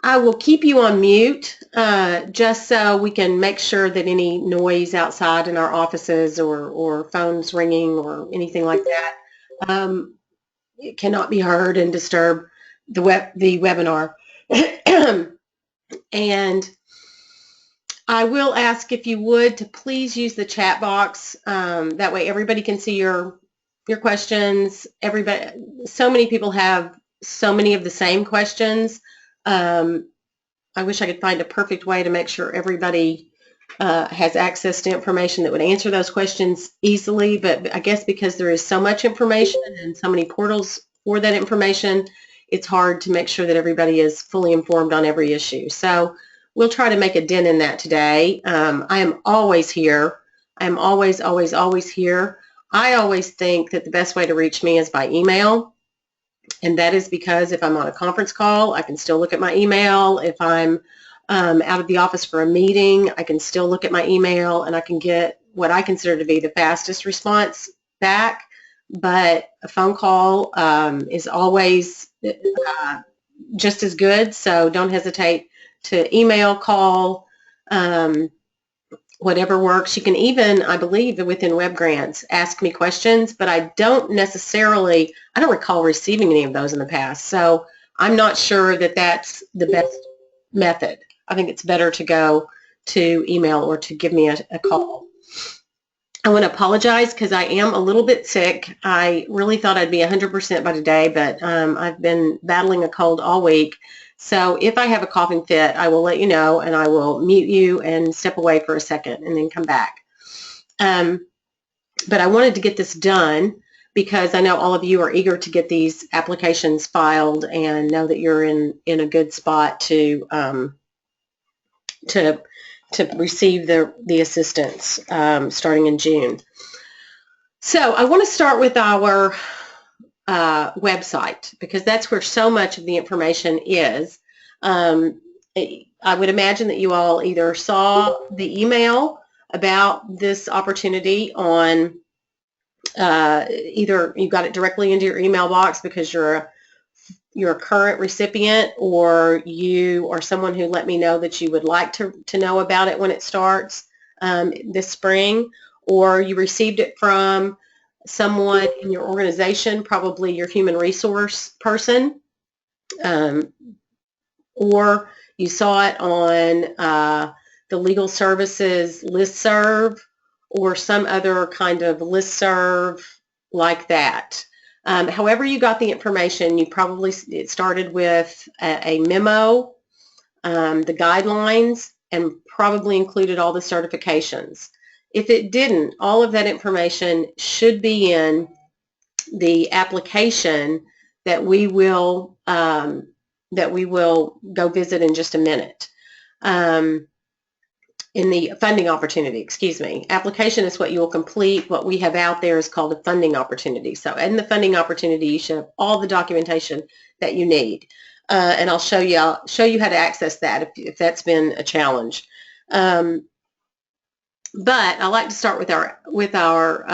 I will keep you on mute just so we can make sure that any noise outside in our offices or phones ringing or anything like that it cannot be heard and disturb the webinar. And I will ask if you would to please use the chat box. That way everybody can see your questions. Everybody, so many people have so many of the same questions. I wish I could find a perfect way to make sure everybody has access to information that would answer those questions easily, but I guess because there is so much information and so many portals for that information, it's hard to make sure that everybody is fully informed on every issue. So we'll try to make a dent in that today. I am always here. I am always, always, always here. I always think that the best way to reach me is by email. And that is because if I'm on a conference call, I can still look at my email. If I'm out of the office for a meeting, I can still look at my email and I can get what I consider to be the fastest response back. But a phone call is always just as good. So don't hesitate to email, call, whatever works. You can even, I believe, within web grants, ask me questions, but I don't recall receiving any of those in the past. So I'm not sure that that's the best method. I think it's better to go to email or to give me a call. I want to apologize because I am a little bit sick. I really thought I'd be 100% by today, but I've been battling a cold all week. So if I have a coughing fit, I will let you know, and I will mute you and step away for a second and then come back. But I wanted to get this done because I know all of you are eager to get these applications filed and know that you're in a good spot to receive the assistance starting in June. So I want to start with our website because that's where so much of the information is. I would imagine that you all either saw the email about this opportunity on either you got it directly into your email box because you're a current recipient, or you are someone who let me know that you would like to know about it when it starts this spring, or you received it from someone in your organization, probably your human resource person, or you saw it on the legal services listserv or some other kind of listserv like that. However you got the information, it started with a memo, the guidelines, and probably included all the certifications. If it didn't, all of that information should be in the application that we will go visit in just a minute. In the funding opportunity, excuse me. Application is what you will complete. What we have out there is called a funding opportunity. So in the funding opportunity, you should have all the documentation that you need. And I'll show you how to access that if that's been a challenge. But I like to start with our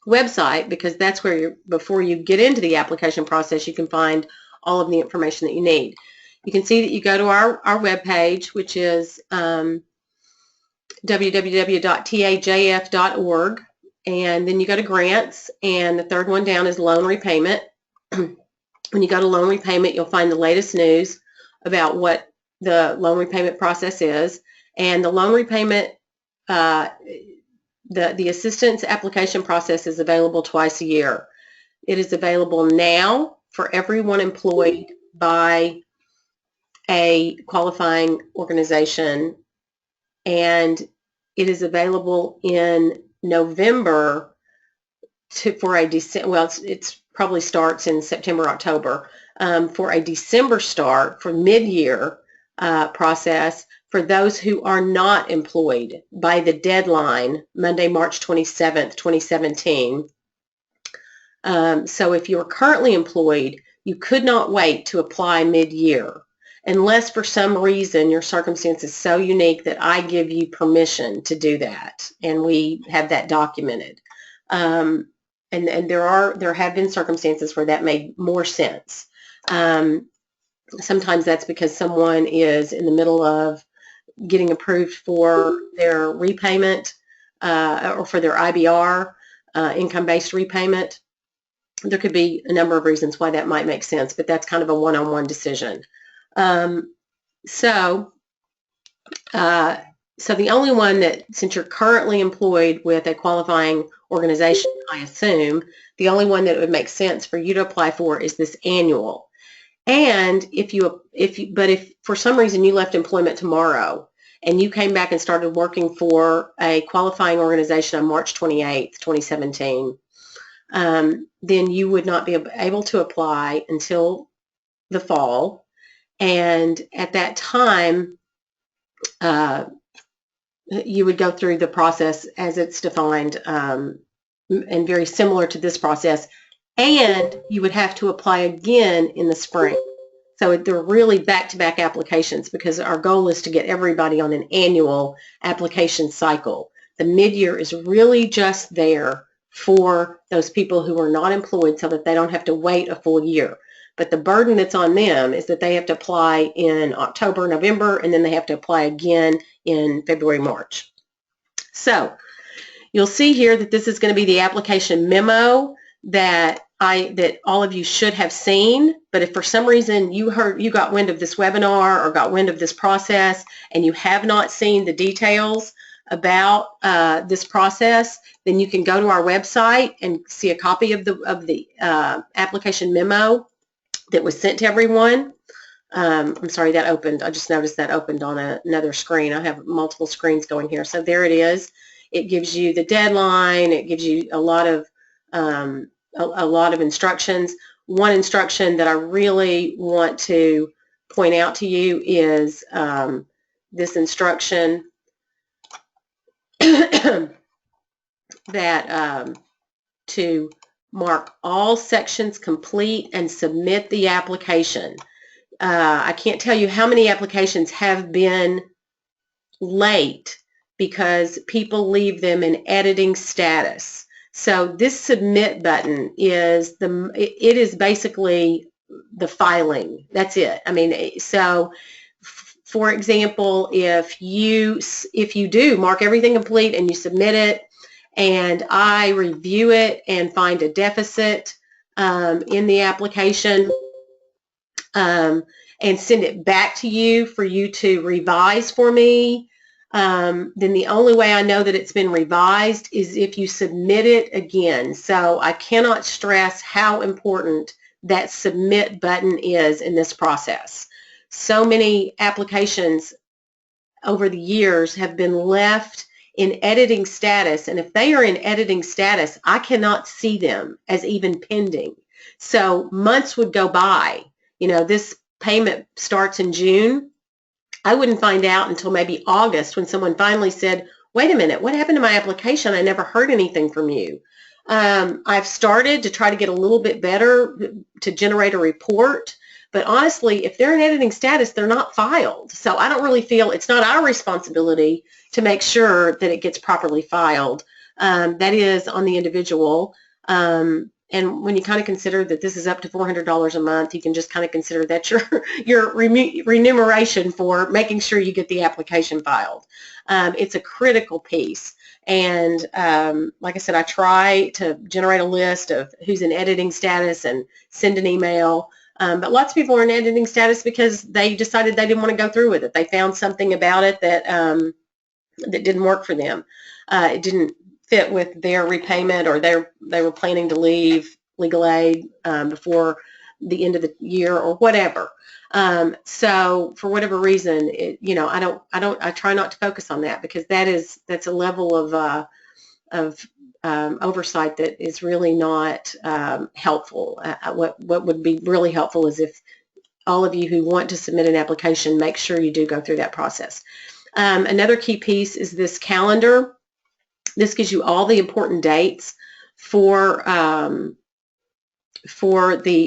website because that's where before you get into the application process, you can find all of the information that you need. You can see that you go to our webpage, which is www.tajf.org, and then you go to grants, and the third one down is loan repayment. When you go to loan repayment, you'll find the latest news about what the loan repayment process is, and the loan repayment, the assistance application process is available twice a year. It is available now for everyone employed by a qualifying organization, and it is available in November for a December. Well, it's probably starts in September, October for a December start for mid-year process for those who are not employed by the deadline Monday, March 27th, 2017. So if you're currently employed, you could not wait to apply mid-year unless for some reason your circumstance is so unique that I give you permission to do that, and we have that documented. And there have been circumstances where that made more sense. Sometimes that's because someone is in the middle of getting approved for their repayment or for their IBR, income-based repayment. There could be a number of reasons why that might make sense, but that's kind of a one-on-one decision. So the only one that, since you're currently employed with a qualifying organization, I assume, the only one that would make sense for you to apply for is this annual. And if for some reason you left employment tomorrow and you came back and started working for a qualifying organization on March 28th, 2017, then you would not be able to apply until the fall. And at that time, you would go through the process as it's defined, and very similar to this process, and you would have to apply again in the spring. So they're really back-to-back applications because our goal is to get everybody on an annual application cycle. The mid-year is really just there for those people who are not employed so that they don't have to wait a full year. But the burden that's on them is that they have to apply in October, November, and then they have to apply again in February, March. So you'll see here that this is going to be the application memo that all of you should have seen. But if for some reason you got wind of this webinar or got wind of this process and you have not seen the details about this process, then you can go to our website and see a copy of the application memo that was sent to everyone. I'm sorry, that opened. I just noticed that opened on another screen. I have multiple screens going here. So there it is. It gives you the deadline. It gives you a lot of instructions. One instruction that I really want to point out to you is this instruction that to mark all sections complete and submit the application. I can't tell you how many applications have been late because people leave them in editing status. So this submit button is it is basically the filing. That's it. I mean, so for example, if you do mark everything complete and you submit it, and I review it and find a deficit in the application and send it back to you for you to revise for me, then the only way I know that it's been revised is if you submit it again. So I cannot stress how important that submit button is in this process. So many applications over the years have been left in editing status, and if they are in editing status, I cannot see them as even pending. So months would go by. You know, this payment starts in June. I wouldn't find out until maybe August when someone finally said, wait a minute, what happened to my application? I never heard anything from you. I've started to try to get a little bit better to generate a report, but honestly, if they're in editing status, they're not filed. So I don't really feel it's not our responsibility to make sure that it gets properly filed. That is on the individual. And when you kind of consider that this is up to $400 a month, you can just kind of consider that your remuneration for making sure you get the application filed. It's a critical piece. And like I said, I try to generate a list of who's in editing status and send an email. But lots of people are in editing status because they decided they didn't want to go through with it. They found something about it that that didn't work for them. It didn't fit with their repayment, or they were planning to leave legal aid before the end of the year or whatever. So for whatever reason, I try not to focus on that because that's a level of oversight that is really not helpful. What would be really helpful is if all of you who want to submit an application, make sure you do go through that process. Another key piece is this calendar. This gives you all the important dates for the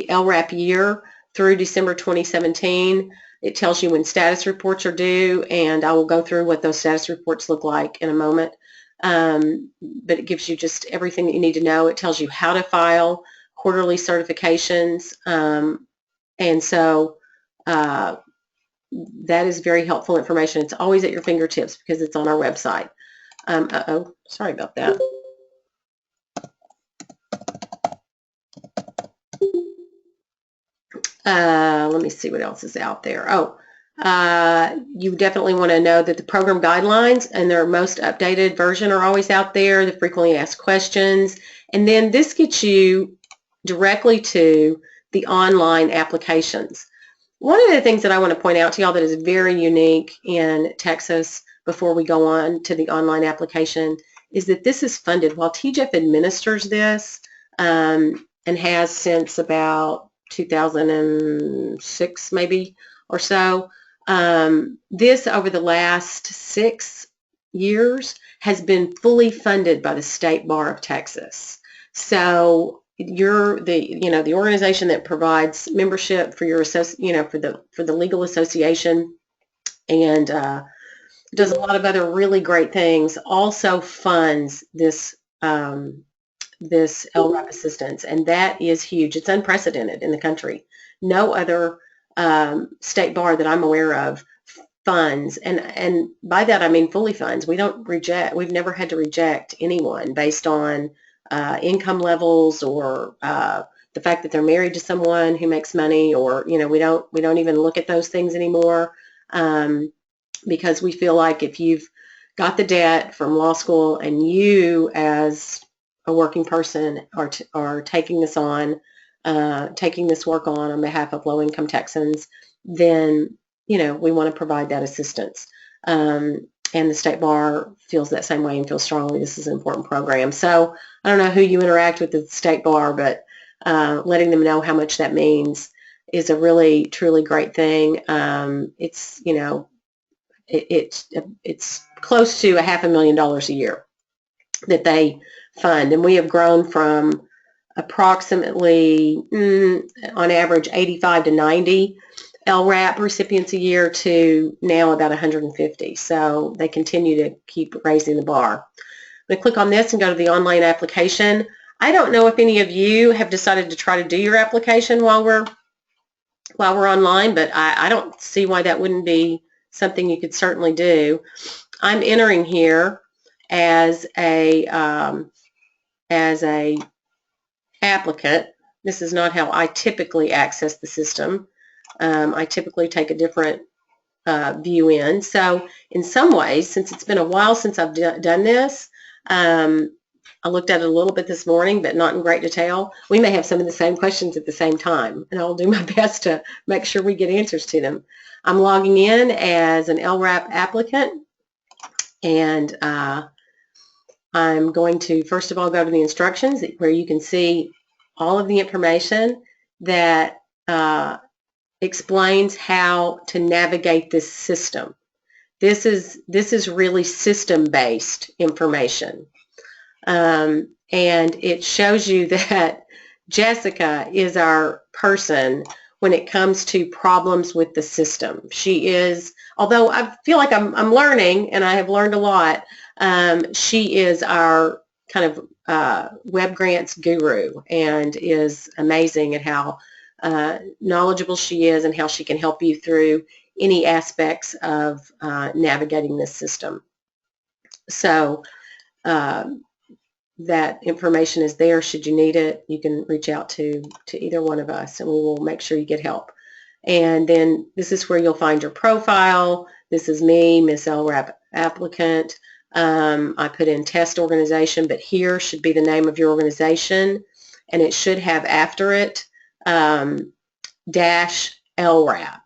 LRAP year through December 2017. It tells you when status reports are due, and I will go through what those status reports look like in a moment. But it gives you just everything that you need to know. It tells you how to file quarterly certifications. And so that is very helpful information. It's always at your fingertips because it's on our website. Uh-oh, sorry about that. Let me see what else is out there. Oh, you definitely want to know that the program guidelines and their most updated version are always out there, the frequently asked questions, and then this gets you directly to the online applications. One of the things that I want to point out to y'all that is very unique in Texas before we go on to the online application is that this is funded. While TGIF administers this and has since about 2006 maybe or so, this over the last 6 years has been fully funded by the State Bar of Texas. So you're the organization that provides membership for your for the legal association and does a lot of other really great things. Also funds this this LRAP assistance, and that is huge. It's unprecedented in the country. No other state bar that I'm aware of funds, and by that I mean fully funds. We don't reject. We've never had to reject anyone based on income levels or the fact that they're married to someone who makes money, or we don't even look at those things anymore because we feel like if you've got the debt from law school and you as a working person are taking this on, taking this work on behalf of low-income Texans, then we want to provide that assistance. And the State Bar feels that same way and feels strongly this is an important program. So I don't know who you interact with at the State Bar, but letting them know how much that means is a really, truly great thing. It's it's close to $500,000 a year that they fund, and we have grown from approximately on average 85 to 90 LRAP recipients a year to now about 150. So they continue to keep raising the bar. I'm going to click on this and go to the online application. I don't know if any of you have decided to try to do your application while we're online, but I don't see why that wouldn't be something you could certainly do. I'm entering here as a applicant. This is not how I typically access the system. I typically take a different view in. So in some ways, since it's been a while since I've done this, I looked at it a little bit this morning, but not in great detail. We may have some of the same questions at the same time, and I'll do my best to make sure we get answers to them. I'm logging in as an LRAP applicant, and I'm going to first of all go to the instructions where you can see all of the information that explains how to navigate this system. This is really system-based information. And it shows you that Jessica is our person when it comes to problems with the system. She is, although I feel like I'm learning, and I have learned a lot, she is our kind of web grants guru and is amazing at how knowledgeable she is and how she can help you through any aspects of navigating this system. So that information is there. Should you need it, you can reach out to either one of us, and we will make sure you get help. And then this is where you'll find your profile. This is me, Miss LRAP applicant. I put in test organization, but here should be the name of your organization, and it should have after it dash LRAP.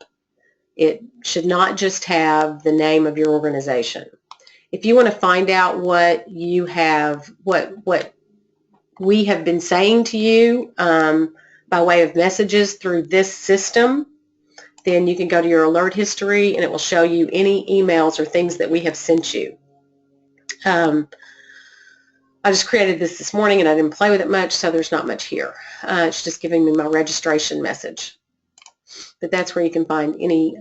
It should not just have the name of your organization. If you want to find out what you have, what we have been saying to you by way of messages through this system, then you can go to your alert history and it will show you any emails or things that we have sent you. I just created this morning and I didn't play with it much, so there's not much here. It's just giving me my registration message. But that's where you can find any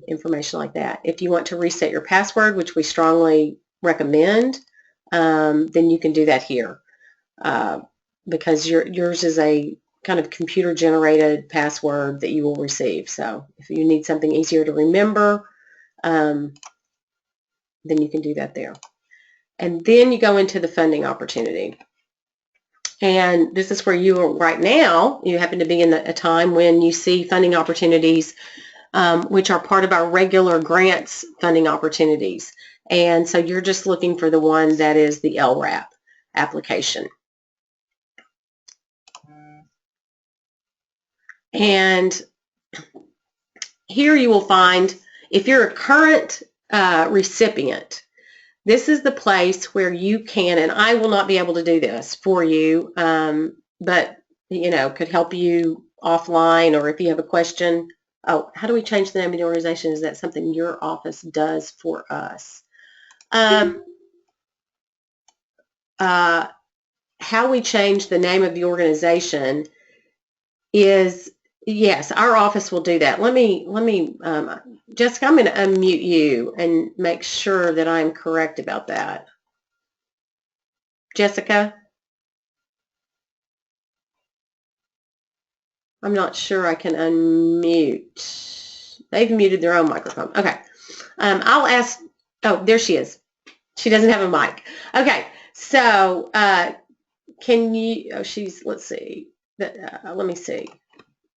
information like that. If you want to reset your password, which we strongly recommend, then you can do that here because yours is a kind of computer-generated password that you will receive. So if you need something easier to remember, then you can do that there. And then you go into the funding opportunity. And this is where you are right now. You happen to be in a time when you see funding opportunities, which are part of our regular grants funding opportunities. And so you're just looking for the one that is the LRAP application. And here you will find, if you're a current recipient, this is the place where you can, and I will not be able to do this for you, but could help you offline, or if you have a question. Oh, how do we change the name of the organization? Is that something your office does for us? How we change the name of the organization is, yes, our office will do that. Let me, Jessica, I'm going to unmute you and make sure that I'm correct about that. Jessica? I'm not sure I can unmute. They've muted their own microphone. Okay. I'll ask, oh, there she is. She doesn't have a mic. Okay. So, can you, oh, she's, let's see. Let me see.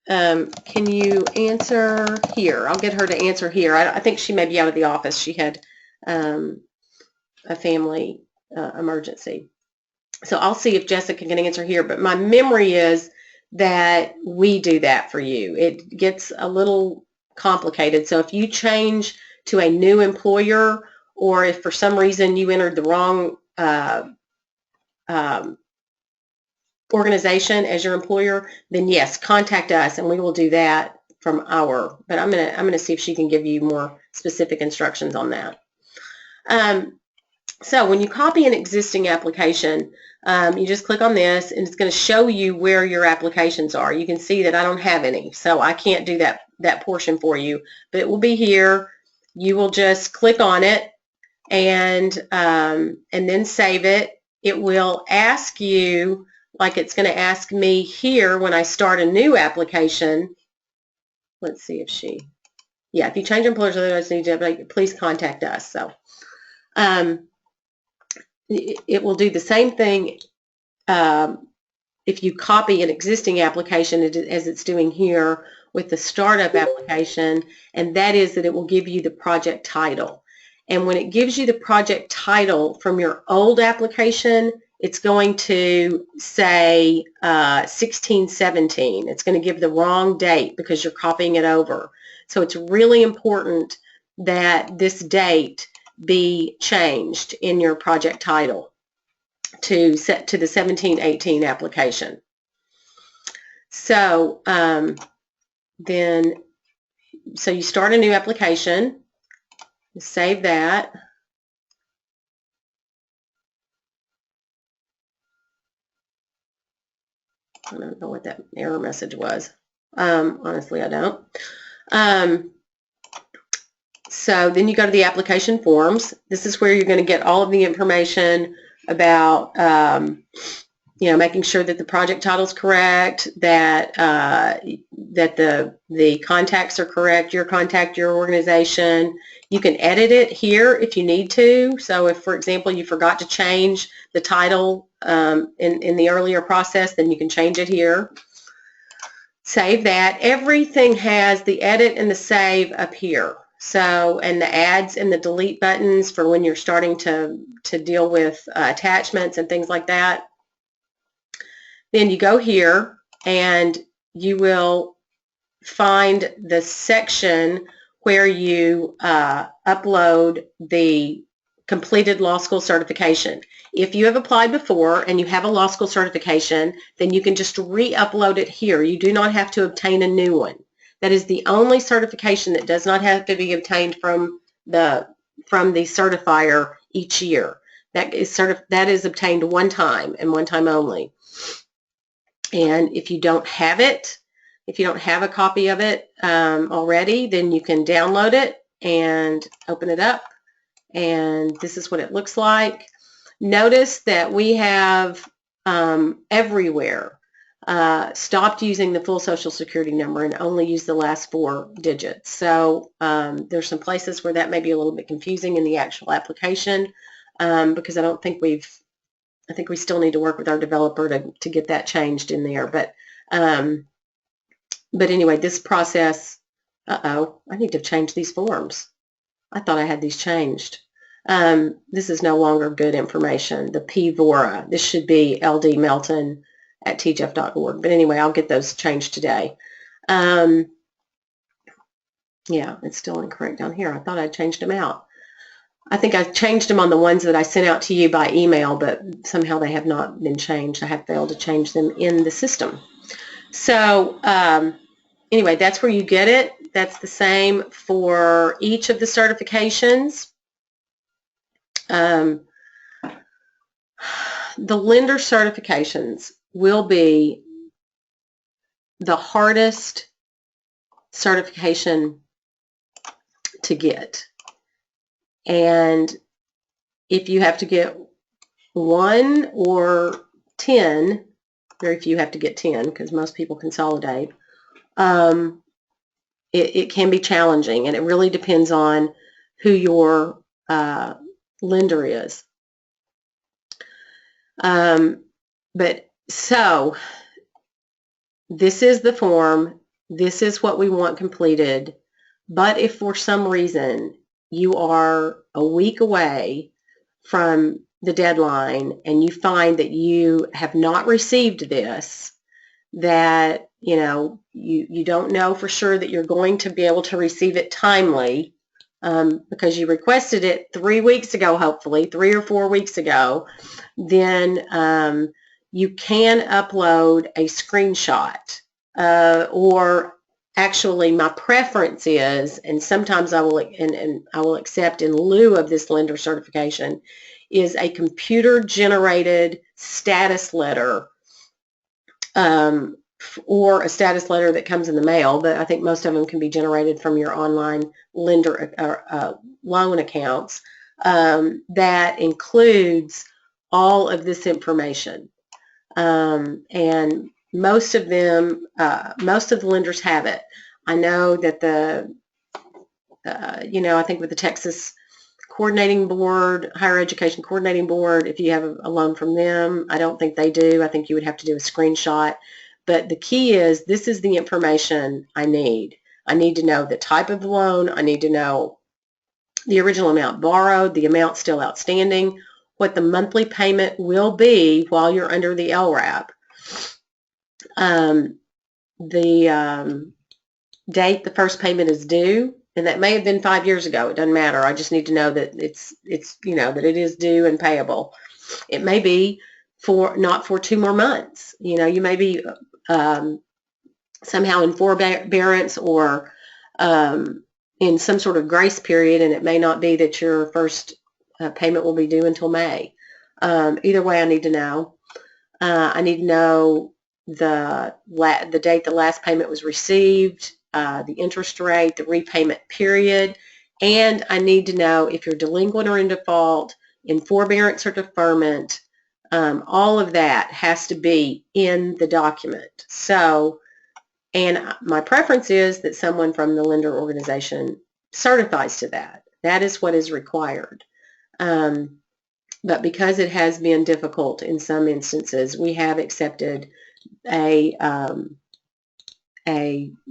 Can you answer here? I'll get her to answer here. I think she may be out of the office. She had a family emergency. So I'll see if Jessica can answer here. But my memory is that we do that for you. It gets a little complicated. So if you change to a new employer, or if for some reason you entered the wrong organization as your employer, then yes, contact us and we will do that from our, but I'm gonna see if she can give you more specific instructions on that. So when you copy an existing application, you just click on this and it's going to show you where your applications are. You can see that I don't have any, so I can't do that portion for you, but it will be here. You will just click on it and then save it. It will ask you, like it's going to ask me here when I start a new application. Let's see if she, yeah, if you change employers, otherwise need to, please contact us. So it will do the same thing if you copy an existing application as it's doing here with the startup application, and that is that it will give you the project title. And when it gives you the project title from your old application, it's going to say 1617. It's going to give the wrong date because you're copying it over. So it's really important that this date be changed in your project title to set to the 1718 application. So so you start a new application, save that. I don't know what that error message was. Honestly, I don't. So then you go to the application forms. This is where you're going to get all of the information about, making sure that the project title is correct, that that the contacts are correct, your contact, your organization. You can edit it here if you need to. So if, for example, you forgot to change the title in the earlier process, then you can change it here. Save that. Everything has the edit and the save up here. So, and the adds and the delete buttons for when you're starting to deal with attachments and things like that. Then you go here and you will find the section where you upload the completed law school certification. If you have applied before and you have a law school certification, then you can just re-upload it here. You do not have to obtain a new one. That is the only certification that does not have to be obtained from the certifier each year. That is obtained one time and one time only. And if you don't have it, if you don't have a copy of it already, then you can download it and open it up. And this is what it looks like. Notice that we have everywhere stopped using the full Social Security number and only used the last 4 digits. So there's some places where that may be a little bit confusing in the actual application because I think we still need to work with our developer to get that changed in there. But anyway, this process, I need to change these forms. I thought I had these changed. This is no longer good information. The PVORA, this should be ldmelton@tgef.org. But anyway, I'll get those changed today. Yeah, it's still incorrect down here. I thought I'd changed them out. I think I changed them on the ones that I sent out to you by email, but somehow they have not been changed. I have failed to change them in the system. So anyway, that's where you get it. That's the same for each of the certifications. The lender certifications will be the hardest certification to get. And if you have to get 1 or 10, very few have to get 10 because most people consolidate, it can be challenging, and it really depends on who your lender is. But so this is the form. This is what we want completed. But if for some reason you are a week away from the deadline and you find that you have not received this, that you don't know for sure that you're going to be able to receive it timely because you requested it 3 weeks ago, hopefully 3 or 4 weeks ago, then you can upload a screenshot or actually my preference is, and sometimes I will accept in lieu of this lender certification, is a computer generated status letter or a status letter that comes in the mail, but I think most of them can be generated from your online lender loan accounts that includes all of this information. And most of the lenders have it. I know that I think with the Texas Coordinating Board, Higher Education Coordinating Board, if you have a loan from them, I don't think they do. I think you would have to do a screenshot. But the key is, this is the information I need. I need to know the type of the loan. I need to know the original amount borrowed, the amount still outstanding, what the monthly payment will be while you're under the LRAP, the date the first payment is due, and that may have been 5 years ago. It doesn't matter. I just need to know that it's that it is due and payable. It may be not for 2 more months. You may be somehow in forbearance or in some sort of grace period, and it may not be that your first payment will be due until May. Either way, I need to know. I need to know the date the last payment was received, the interest rate, the repayment period, and I need to know if you're delinquent or in default, in forbearance or deferment. All of that has to be in the document. So, and my preference is that someone from the lender organization certifies to that. That is what is required. But because it has been difficult in some instances, we have accepted a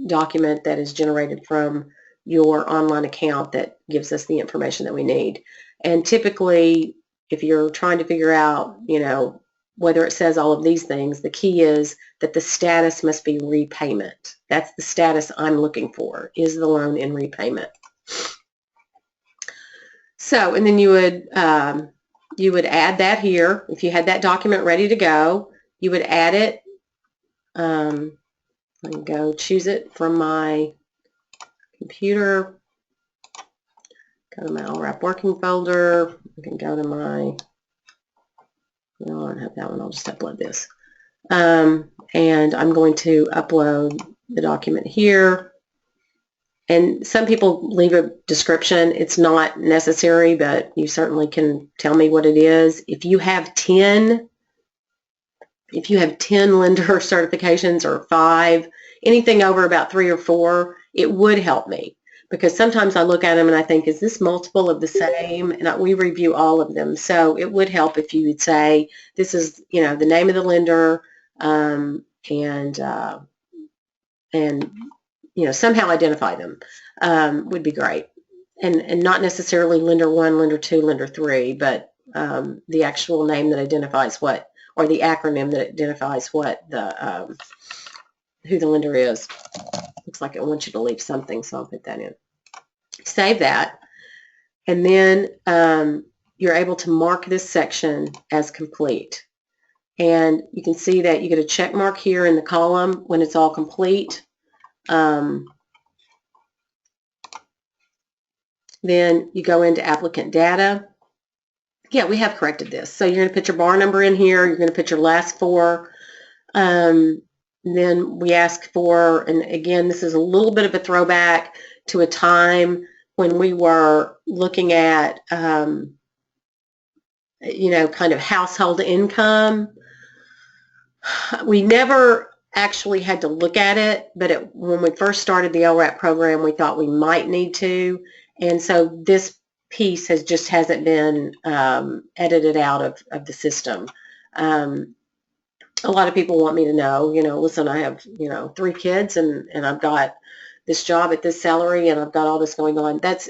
document that is generated from your online account that gives us the information that we need. And typically, if you're trying to figure out, whether it says all of these things, the key is that the status must be repayment. That's the status I'm looking for, is the loan in repayment. So, and then you would add that here. If you had that document ready to go, you would add it. I can go choose it from my computer. Go to my LRAP working folder. I can go to my, no, I don't have that one. I'll just upload this. And I'm going to upload the document here. And some people leave a description. It's not necessary, but you certainly can tell me what it is. If you have 10 If you have 10 lender certifications or 5, anything over about 3 or 4, it would help me. Because sometimes I look at them and I think, is this multiple of the same? And we review all of them. So it would help if you would say, this is, you know, the name of the lender, and you know, somehow identify them, would be great. And not necessarily lender 1, lender 2, lender 3, but the actual name that identifies what, or the acronym that identifies what the who the lender is. Looks like it wants you to leave something, so I'll put that in. Save that, and then you're able to mark this section as complete. And you can see that you get a check mark here in the column when it's all complete. Then you go into applicant data. Yeah, we have corrected this. So you're going to put your bar number in here. You're going to put your last 4. Then we ask for, and again, this is a little bit of a throwback to a time when we were looking at, you know, kind of household income. We never actually had to look at it, but when we first started the LRAP program, we thought we might need to. And so this piece just hasn't been edited out of the system. A lot of people want me to know, you know, listen, I have, you know, 3 kids and I've got this job at this salary and I've got all this going on. That's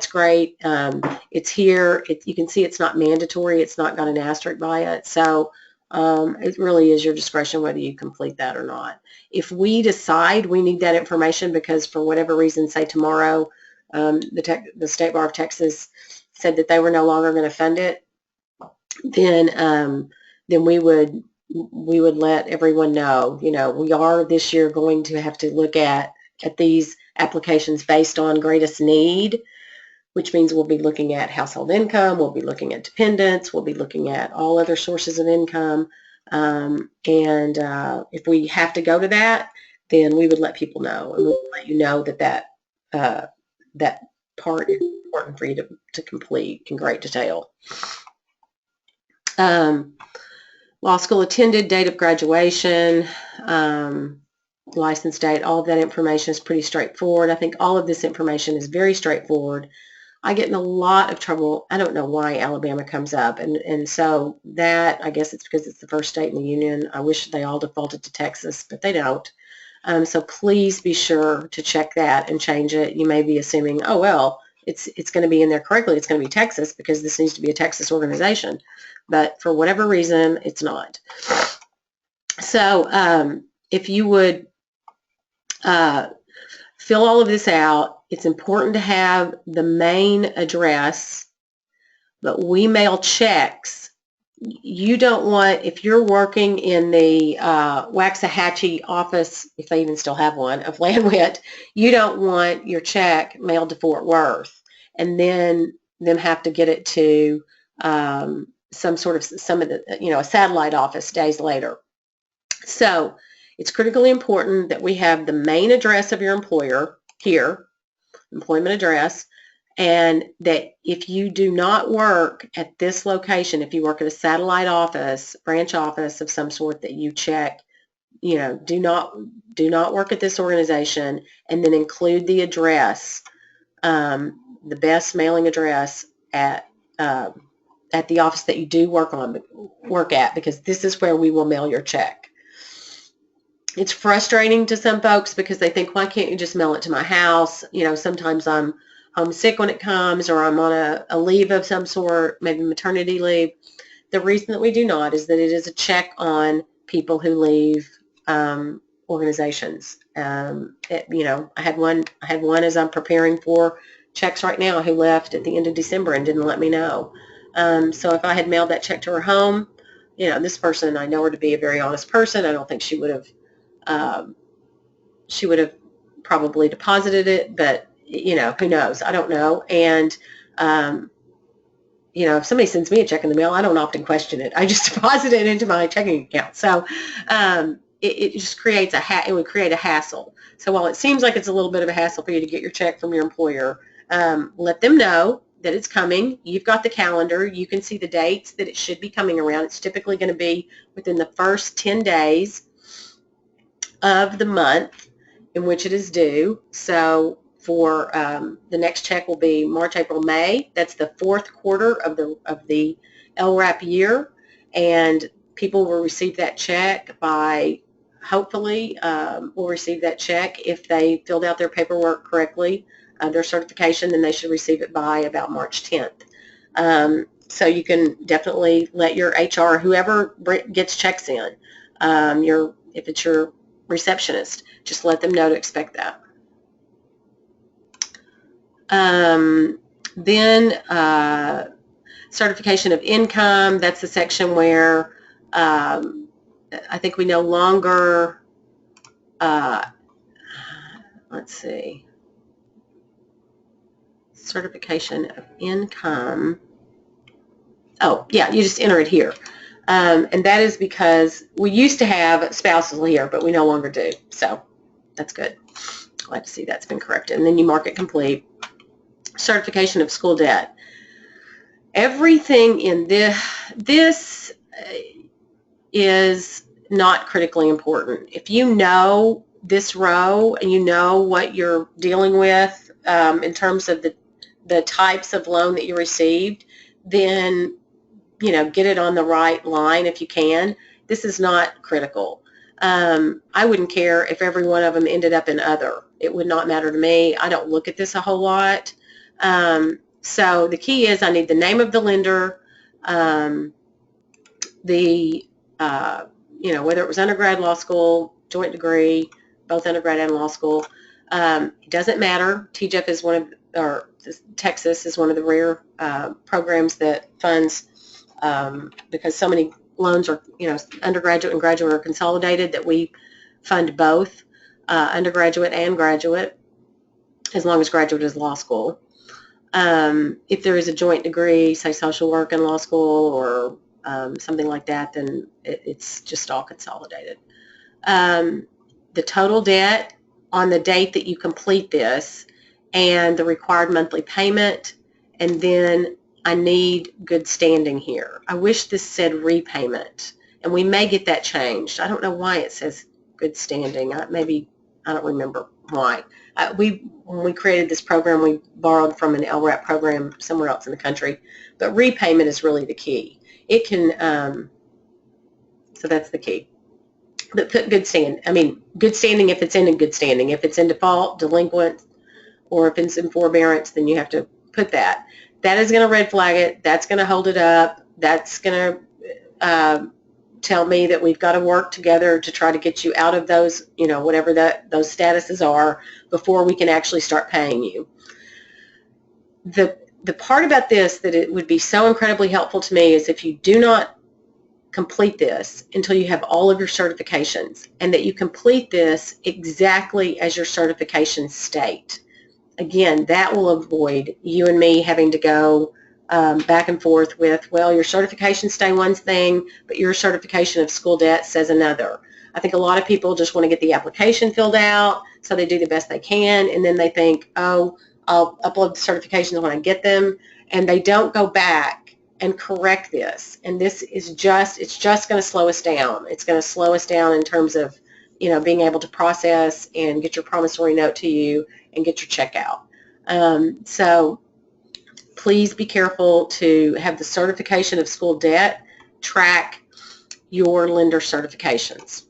great. It's here. You can see it's not mandatory. It's not got an asterisk by it. So it really is your discretion whether you complete that or not. If we decide we need that information because for whatever reason, say tomorrow, the State Bar of Texas said that they were no longer going to fund it, then we would let everyone know, you know, we are this year going to have to look at these applications based on greatest need, which means we'll be looking at household income, we'll be looking at dependents, we'll be looking at all other sources of income. If we have to go to that, then we would let people know, and we'll let you know that that part is important for you to complete in great detail. Law school attended, date of graduation, license date, all of that information is pretty straightforward. I think all of this information is very straightforward. I get in a lot of trouble. I don't know why Alabama comes up, and so that, I guess it's because it's the first state in the union. I wish they all defaulted to Texas, but they don't. So please be sure to check that and change it. You may be assuming, oh well, it's going to be in there correctly. It's going to be Texas because this needs to be a Texas organization. But for whatever reason, it's not. So if you would fill all of this out, it's important to have the main address, but we mail checks. You don't want, if you're working in the Waxahachie office, if they even still have one, of Landwit, you don't want your check mailed to Fort Worth and then them have to get it to some of the, you know, a satellite office days later. So it's critically important that we have the main address of your employer here, employment address, and that if you do not work at this location, if you work at a satellite office, branch office of some sort, that you check, you know, do not work at this organization, and then include the address, the best mailing address at the office that you do work at, because this is where we will mail your check. It's frustrating to some folks because they think, why can't you just mail it to my house? You know, sometimes I'm sick when it comes, or I'm on a leave of some sort, maybe maternity leave. The reason that we do not is that it is a check on people who leave organizations. You know, I had one as I'm preparing for checks right now who left at the end of December and didn't let me know. So if I had mailed that check to her home, you know, this person, I know her to be a very honest person. I don't think she would have probably deposited it, but you know, who knows? I don't know. And you know, if somebody sends me a check in the mail, I don't often question it. I just deposit it into my checking account. So it just creates it would create a hassle. So while it seems like it's a little bit of a hassle for you to get your check from your employer, let them know that it's coming. You've got the calendar. You can see the dates that it should be coming around. It's typically going to be within the first 10 days of the month in which it is due. So for the next check will be March, April, May. That's the fourth quarter of the LRAP year, and people will receive that check by, hopefully, will receive that check if they filled out their paperwork correctly, their certification, then they should receive it by about March 10th. So you can definitely let your HR, whoever gets checks in, if it's your receptionist, just let them know to expect that. Then certification of income, that's the section where I think we no longer, let's see, certification of income. Oh, yeah, you just enter it here. And that is because we used to have spousal here, but we no longer do. So that's good. Glad to see that's been corrected. And then you mark it complete. Certification of school debt. Everything in this is not critically important. If you know this row and you know what you're dealing with in terms of the types of loan that you received, then get it on the right line if you can. This is not critical. I wouldn't care if every one of them ended up in other. It would not matter to me. I don't look at this a whole lot. So the key is I need the name of the lender, whether it was undergrad, law school, joint degree, both undergrad and law school. It doesn't matter. TGEF is Texas is one of the rare programs that funds, because so many loans are, undergraduate and graduate are consolidated, that we fund both, undergraduate and graduate, as long as graduate is law school. If there is a joint degree, say social work and law school or something like that, then it's just all consolidated. The total debt on the date that you complete this and the required monthly payment, and then I need good standing here. I wish this said repayment, and we may get that changed. I don't know why it says good standing. I don't remember why. When we created this program, we borrowed from an LRAP program somewhere else in the country, but repayment is really the key. It can, so that's the key. But put good standing. Good standing if it's in good standing. If it's in default, delinquent, or if it's in forbearance, then you have to put that. That is going to red flag it. That's going to hold it up. That's going to tell me that we've got to work together to try to get you out of those, whatever those statuses are, before we can actually start paying you. The part about this that it would be so incredibly helpful to me is if you do not complete this until you have all of your certifications, and that you complete this exactly as your certifications state. Again, that will avoid you and me having to go back and forth with, well, your certifications say one thing, but your certification of school debt says another. I think a lot of people just want to get the application filled out, so they do the best they can, and then they think, oh, I'll upload the certifications when I get them, and they don't go back and correct this. And this is it's just going to slow us down. It's going to slow us down in terms of, being able to process and get your promissory note to you and get your check out. So please be careful to have the certification of school debt track your lender certifications.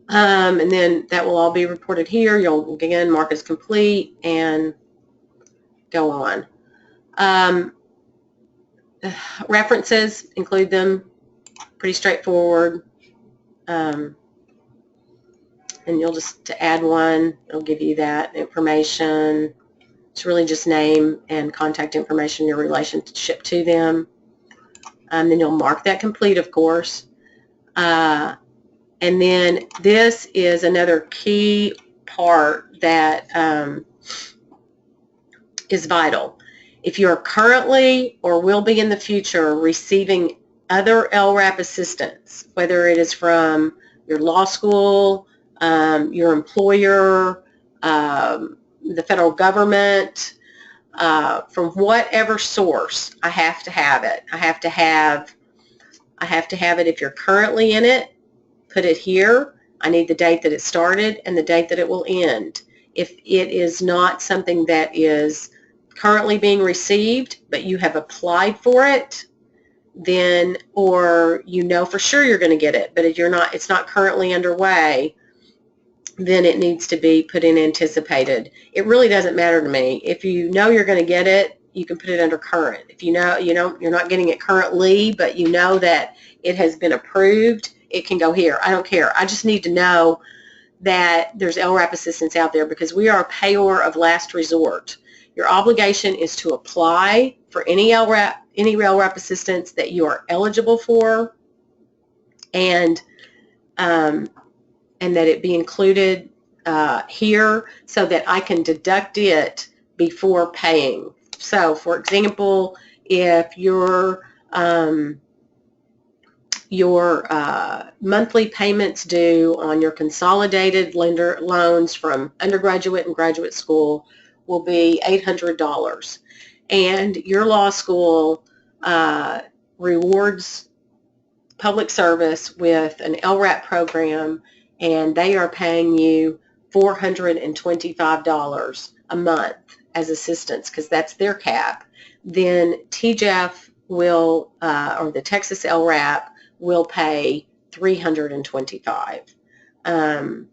And then that will all be reported here. You'll again mark as complete and go on. References, include them. Pretty straightforward. And you'll to add one, it'll give you that information. It's really just name and contact information, your relationship to them. And then you'll mark that complete, of course. And then this is another key part that is vital. If you are currently or will be in the future receiving other LRAP assistance, whether it is from your law school, your employer, the federal government, from whatever source, I have to have it. I have to have it if you're currently in it, put it here. I need the date that it started and the date that it will end. If it is not something that is currently being received, but you have applied for it, then, or you know for sure you're going to get it, but if it's not currently underway, then it needs to be put in anticipated. It really doesn't matter to me. If you know you're going to get it, you can put it under current. If you know you're not getting it currently, but you know that it has been approved, it can go here. I don't care. I just need to know that there's LRAP assistance out there, because we are a payor of last resort. Your obligation is to apply for any LRAP assistance that you are eligible for, and that it be included here so that I can deduct it before paying. So, for example, if your monthly payments due on your consolidated lender loans from undergraduate and graduate school will be $800, and your law school rewards public service with an LRAP program, and they are paying you $425 a month as assistance, because that's their cap, then TGEF will, or the Texas LRAP, will pay $325.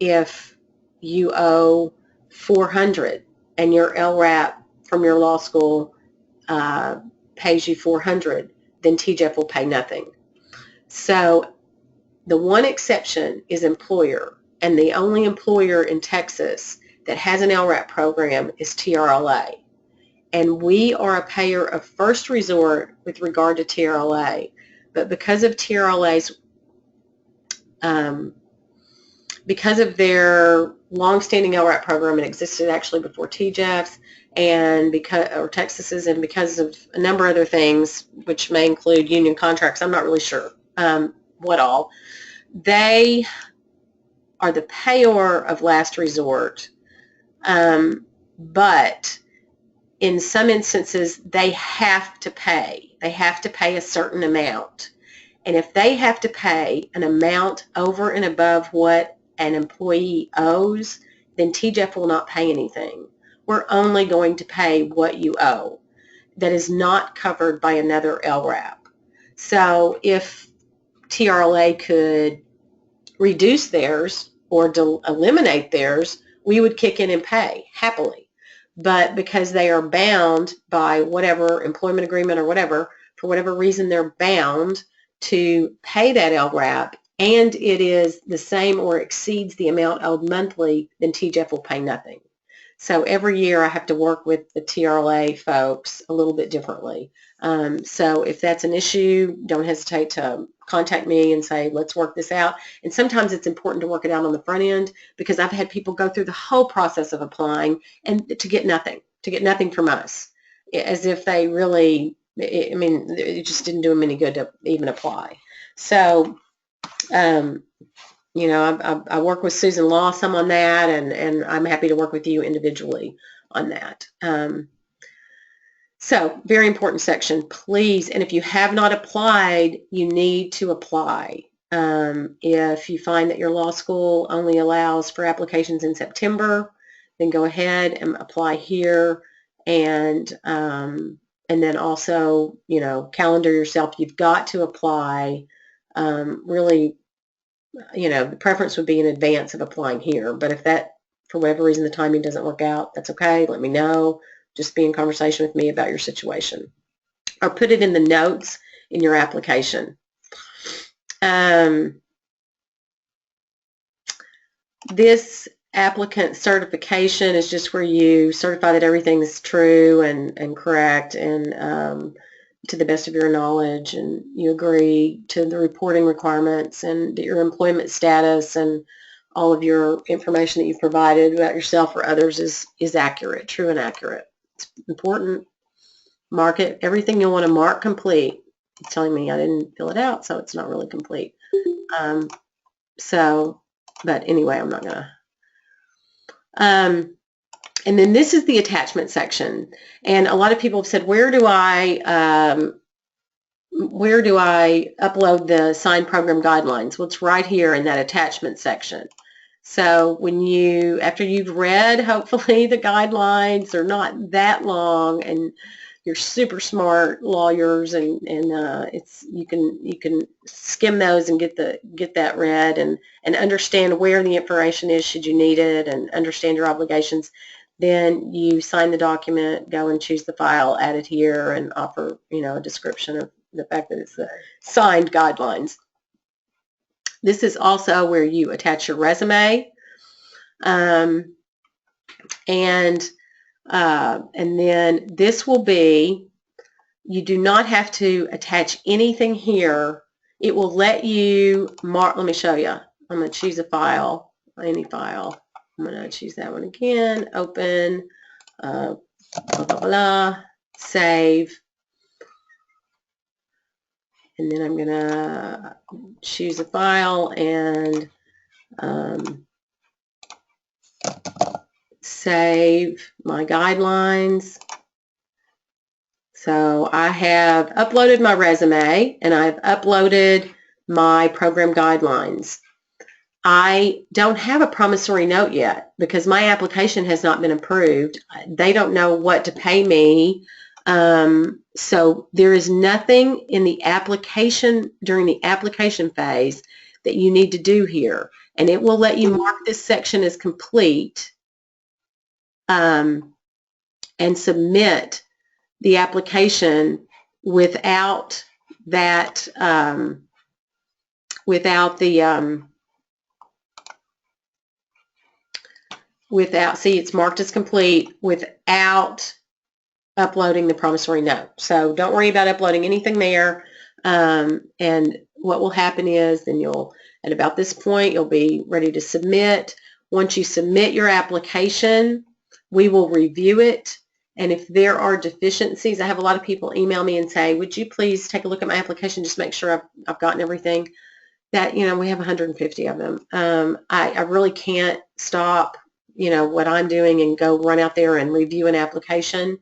If you owe $400 and your LRAP from your law school pays you $400, then TGEF will pay nothing. So the one exception is employer, and the only employer in Texas that has an LRAP program is TRLA. And we are a payer of first resort with regard to TRLA. But because of TRLA's, because of their long-standing LRAP program, it existed actually before TGEF's, and or Texas's, and because of a number of other things, which may include union contracts, I'm not really sure what all, they are the payor of last resort, but in some instances they have to pay. They have to pay a certain amount, and if they have to pay an amount over and above what an employee owes, then TGEF will not pay anything. We're only going to pay what you owe that is not covered by another LRAP. So if TRLA could reduce theirs or eliminate theirs, we would kick in and pay happily. But because they are bound by whatever employment agreement or whatever, for whatever reason they're bound to pay that LRAP, and it is the same or exceeds the amount owed monthly, then TGEF will pay nothing. So every year I have to work with the TRLA folks a little bit differently. So if that's an issue, don't hesitate to contact me and say, let's work this out. And sometimes it's important to work it out on the front end, because I've had people go through the whole process of applying and to get nothing from us, as if they really, I mean, it just didn't do them any good to even apply. So, you know, I work with Susan Law some on that, and I'm happy to work with you individually on that. So, very important section, please. And if you have not applied, you need to apply. If you find that your law school only allows for applications in September, then go ahead and apply here, and then also, you know, calendar yourself. You've got to apply. Really, you know, the preference would be in advance of applying here. But if that, for whatever reason, the timing doesn't work out, that's okay. Let me know. Just be in conversation with me about your situation, or put it in the notes in your application. This applicant certification is just where you certify that everything is true and correct, and to the best of your knowledge, and you agree to the reporting requirements and your employment status, and all of your information that you've provided about yourself or others is accurate, true and accurate. It's important. Mark it. Everything you'll want to mark complete. It's telling me I didn't fill it out, so it's not really complete. But anyway, I'm not gonna. And then this is the attachment section. And a lot of people have said, where do I upload the signed program guidelines? Well, it's right here in that attachment section. So when after you've read, hopefully, the guidelines, they're not that long, and you're super smart lawyers, and you can skim those and get that read and understand where the information is should you need it, and understand your obligations. Then you sign the document, go and choose the file, add it here, and offer a description of the fact that it's the signed guidelines. This is also where you attach your resume, and then this will be, you do not have to attach anything here. It will let you mark. Let me show you. I'm going to choose a file, any file. I'm going to choose that one again, open, blah, blah, blah, save. And then I'm going to choose a file and save my guidelines. So I have uploaded my resume and I've uploaded my program guidelines. I don't have a promissory note yet because my application has not been approved. They don't know what to pay me. So there is nothing in the application, during the application phase, that you need to do here. And it will let you mark this section as complete and submit the application without that, see, it's marked as complete without uploading the promissory note. So don't worry about uploading anything there. And what will happen is then at about this point, you'll be ready to submit. Once you submit your application, we will review it. And if there are deficiencies, I have a lot of people email me and say, would you please take a look at my application, just make sure I've gotten everything. That, we have 150 of them. I really can't stop, what I'm doing and go run out there and review an application.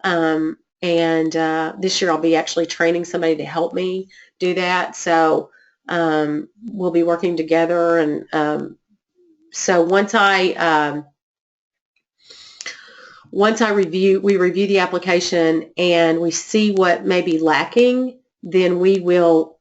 This year I'll be actually training somebody to help me do that. So we'll be working together. And so once we review the application and we see what may be lacking, then we will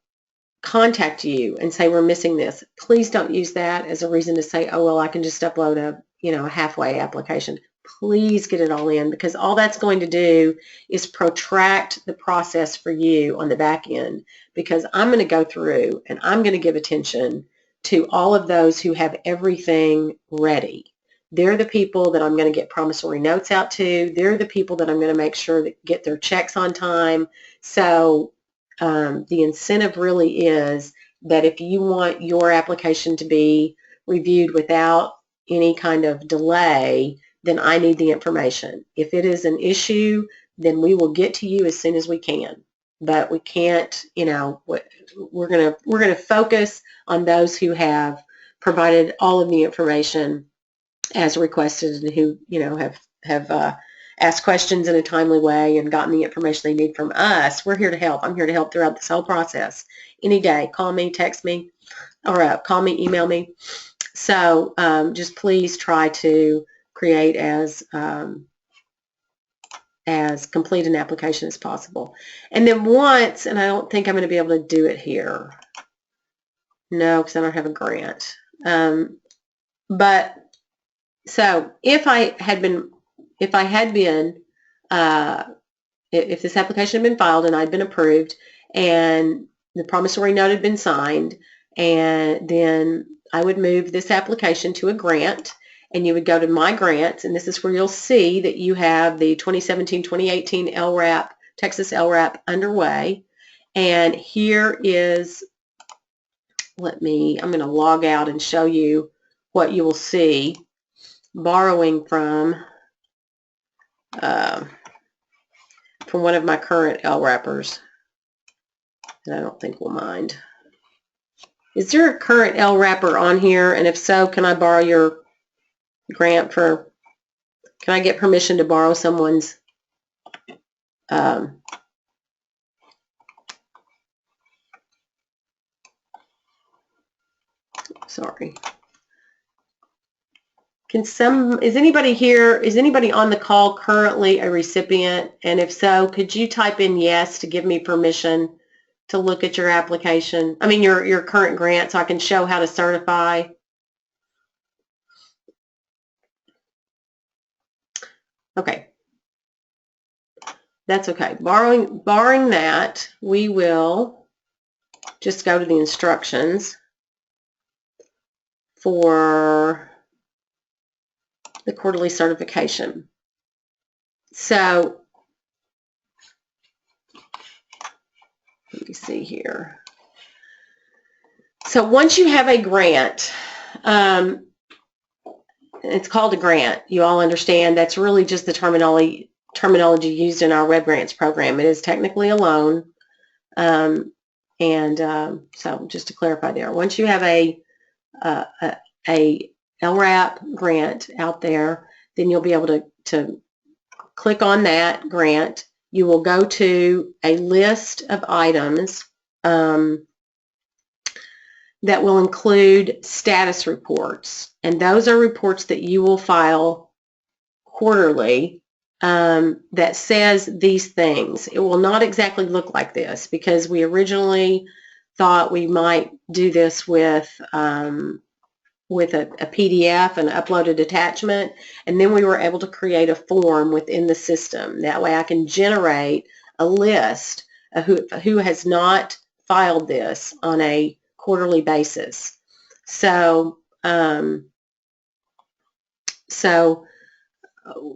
contact you and say we're missing this. Please don't use that as a reason to say, oh, well, I can just upload a halfway application. Please get it all in, because all that's going to do is protract the process for you on the back end, because I'm going to go through and I'm going to give attention to all of those who have everything ready. They're the people that I'm going to get promissory notes out to. They're the people that I'm going to make sure that get their checks on time. So the incentive really is that if you want your application to be reviewed without any kind of delay, then I need the information. If it is an issue, then we will get to you as soon as we can. But we can't, we're gonna focus on those who have provided all of the information as requested and who, have asked questions in a timely way and gotten the information they need from us. We're here to help. I'm here to help throughout this whole process. Any day, call me, text me, or call me, email me. So just please try to create as complete an application as possible. And then once, and I don't think I'm going to be able to do it here. No, because I don't have a grant. But so if this application had been filed and I'd been approved and the promissory note had been signed, and then I would move this application to a grant, and you would go to My Grants, and this is where you'll see that you have the 2017-2018 LRAP, Texas LRAP underway. And here is, I'm going to log out and show you what you will see. Borrowing from one of my current LRAPers, and I don't think we'll mind. Is there a current LRAPer on here? And if so, can I borrow your grant for Can I get permission to borrow someone's sorry. Is anybody here, is anybody on the call currently a recipient? And if so, could you type in yes to give me permission to look at your application? I mean, your current grant, so I can show how to certify. Okay. That's okay. Barring that, we will just go to the instructions for the quarterly certification. So let me see here. So once you have a grant, it's called a grant. You all understand that's really just the terminology used in our Web Grants program. It is technically a loan. So just to clarify there, once you have a LRAP grant out there, then you'll be able to click on that grant. You will go to a list of items that will include status reports, and those are reports that you will file quarterly that says these things. It will not exactly look like this because we originally thought we might do this with a PDF, an uploaded attachment, and then we were able to create a form within the system. That way I can generate a list of who has not filed this on a quarterly basis. So, you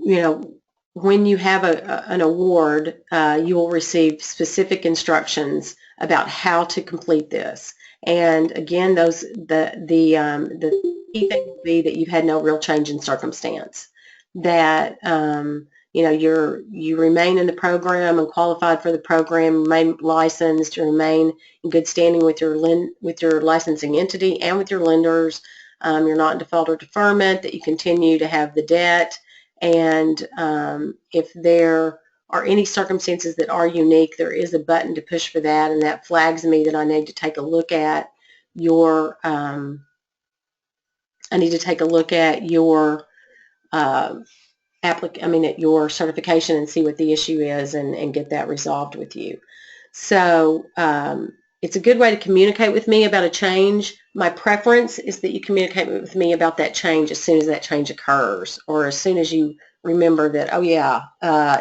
know, when you have an award, you will receive specific instructions about how to complete this. And again, the key thing will be that you've had no real change in circumstance. That you know, you remain in the program and qualified for the program, remain licensed, you remain in good standing with your licensing entity and with your lenders. You're not in default or deferment, that you continue to have the debt, and if there are any circumstances that are unique, there is a button to push for that, and that flags me that I need to take a look at your at your certification and see what the issue is and get that resolved with you. So it's a good way to communicate with me about a change. My preference is that you communicate with me about that change as soon as that change occurs, or as soon as you remember that, oh yeah,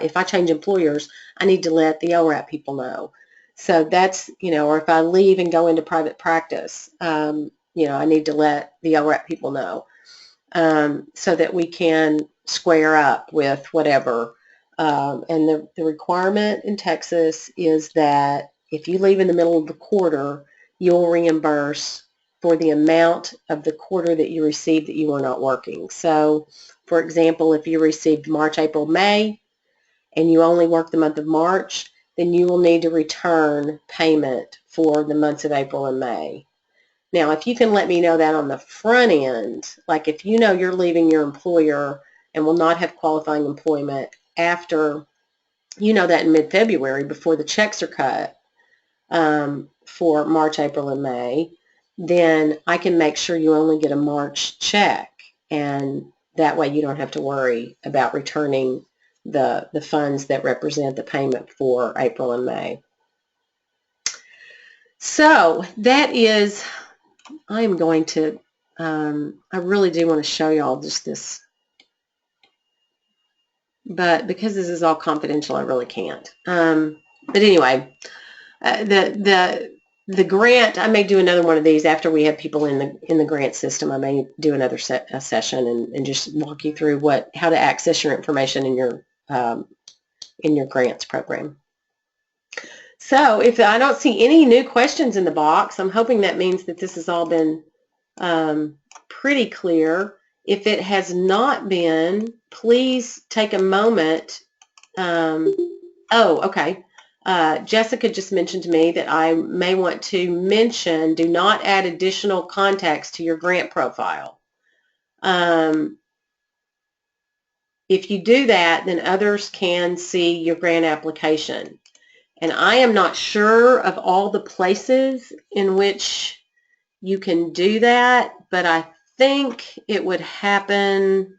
if I change employers, I need to let the LRAP people know. So that's, you know, or if I leave and go into private practice, you know, I need to let the LRAP people know so that we can square up with whatever. And the requirement in Texas is that if you leave in the middle of the quarter, you'll reimburse for the amount of the quarter that you received that you were not working. So, for example, if you received March, April, May, and you only work the month of March, then you will need to return payment for the months of April and May. Now, if you can let me know that on the front end, like if you know you're leaving your employer and will not have qualifying employment after, you know that in mid-February before the checks are cut for March, April, and May, then I can make sure you only get a March check, and that way you don't have to worry about returning the funds that represent the payment for April and May. So that is, I am going to, I really do want to show y'all just this, but because this is all confidential, I really can't. But anyway, the grant, I may do another one of these after we have people in the grant system. I may do another session and just walk you through how to access your information in your grants program. So if I don't see any new questions in the box, I'm hoping that means that this has all been pretty clear. If it has not been, please take a moment. Oh, okay. Jessica just mentioned to me that I may want to mention, do not add additional contacts to your grant profile. if you do that, then others can see your grant application. And I am not sure of all the places in which you can do that, but I think it would happen.